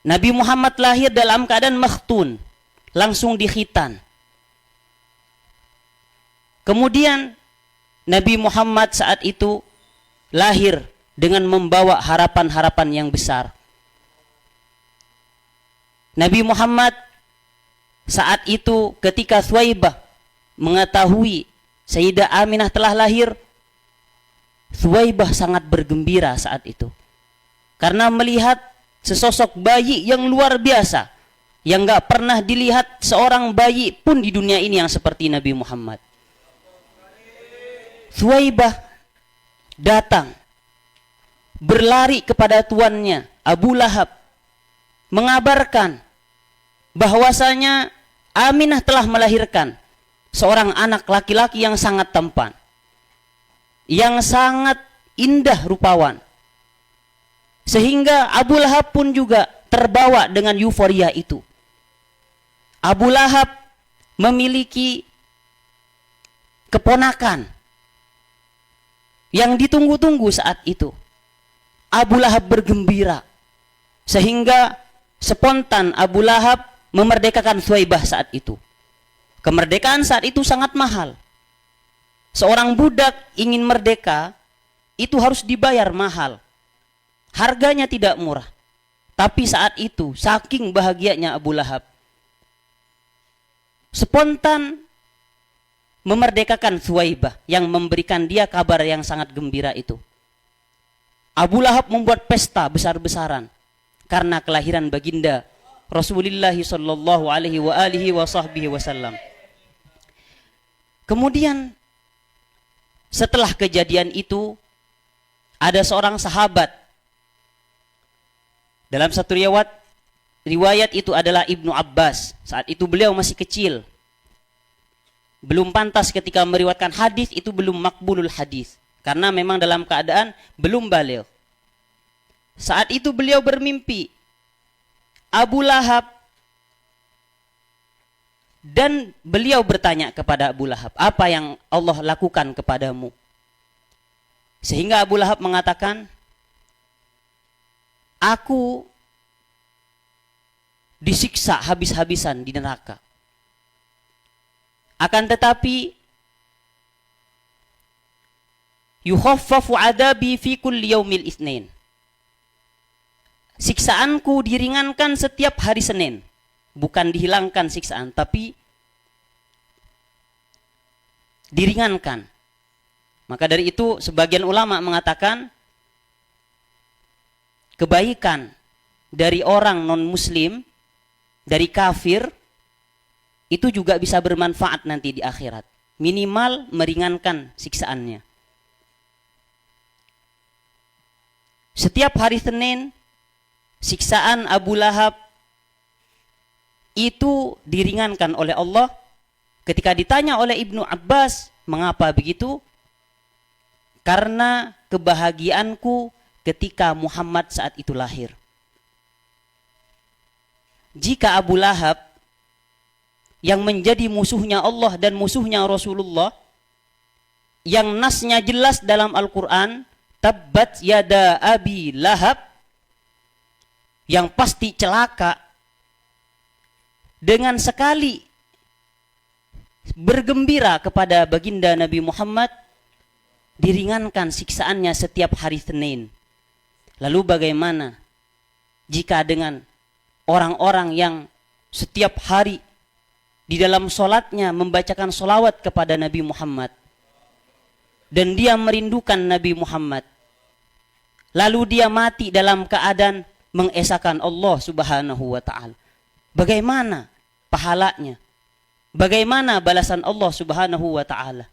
Nabi Muhammad lahir dalam keadaan makhtun, langsung dikhitan. Kemudian Nabi Muhammad saat itu lahir dengan membawa harapan-harapan yang besar. Nabi Muhammad saat itu ketika Thuwaibah mengetahui Sayyidah Aminah telah lahir, Thuwaibah sangat bergembira saat itu. Karena melihat sesosok bayi yang luar biasa, yang gak pernah dilihat seorang bayi pun di dunia ini yang seperti Nabi Muhammad. Thuwaibah datang, berlari kepada tuannya Abu Lahab, mengabarkan bahwasanya Aminah telah melahirkan seorang anak laki-laki yang sangat tampan, yang sangat indah rupawan. Sehingga Abu Lahab pun juga terbawa dengan euforia itu. Abu Lahab memiliki keponakan yang ditunggu-tunggu saat itu. Abu Lahab bergembira, sehingga spontan Abu Lahab memerdekakan Thuwaibah saat itu. Kemerdekaan saat itu sangat mahal. Seorang budak ingin merdeka itu harus dibayar mahal. Harganya tidak murah. Tapi saat itu saking bahagianya Abu Lahab, spontan memerdekakan Thuwaibah yang memberikan dia kabar yang sangat gembira itu. Abu Lahab membuat pesta besar-besaran karena kelahiran baginda Rasulullah sallallahu alaihi wasallam. Kemudian setelah kejadian itu ada seorang sahabat. Dalam satu riwayat itu adalah Ibnu Abbas. Saat itu beliau masih kecil, belum pantas ketika meriwayatkan hadis, itu belum makbulul hadis, karena memang dalam keadaan belum baligh. Saat itu beliau bermimpi Abu Lahab, dan beliau bertanya kepada Abu Lahab, apa yang Allah lakukan kepadamu? Sehingga Abu Lahab mengatakan, aku disiksa habis-habisan di neraka. Akan tetapi yukhaffafu adabi fi kulli yaumil itsnain. Siksaanku diringankan setiap hari Senin. Bukan dihilangkan siksaan, tapi diringankan. Maka dari itu sebagian ulama mengatakan kebaikan dari orang non-muslim, dari kafir, itu juga bisa bermanfaat nanti di akhirat. Minimal meringankan siksaannya. Setiap hari Senin, siksaan Abu Lahab itu diringankan oleh Allah. Ketika ditanya oleh Ibnu Abbas, mengapa begitu? Karena kebahagiaanku ketika Muhammad saat itu lahir. Jika Abu Lahab yang menjadi musuhnya Allah dan musuhnya Rasulullah, yang nasnya jelas dalam Al-Quran, tabbat yada abi lahab, yang pasti celaka, dengan sekali bergembira kepada baginda Nabi Muhammad, diringankan siksaannya setiap hari Senin. Lalu bagaimana jika dengan orang-orang yang setiap hari di dalam sholatnya membacakan sholawat kepada Nabi Muhammad, dan dia merindukan Nabi Muhammad, lalu dia mati dalam keadaan mengesahkan Allah subhanahu wa ta'ala. Bagaimana pahalanya? Bagaimana balasan Allah subhanahu wa ta'ala?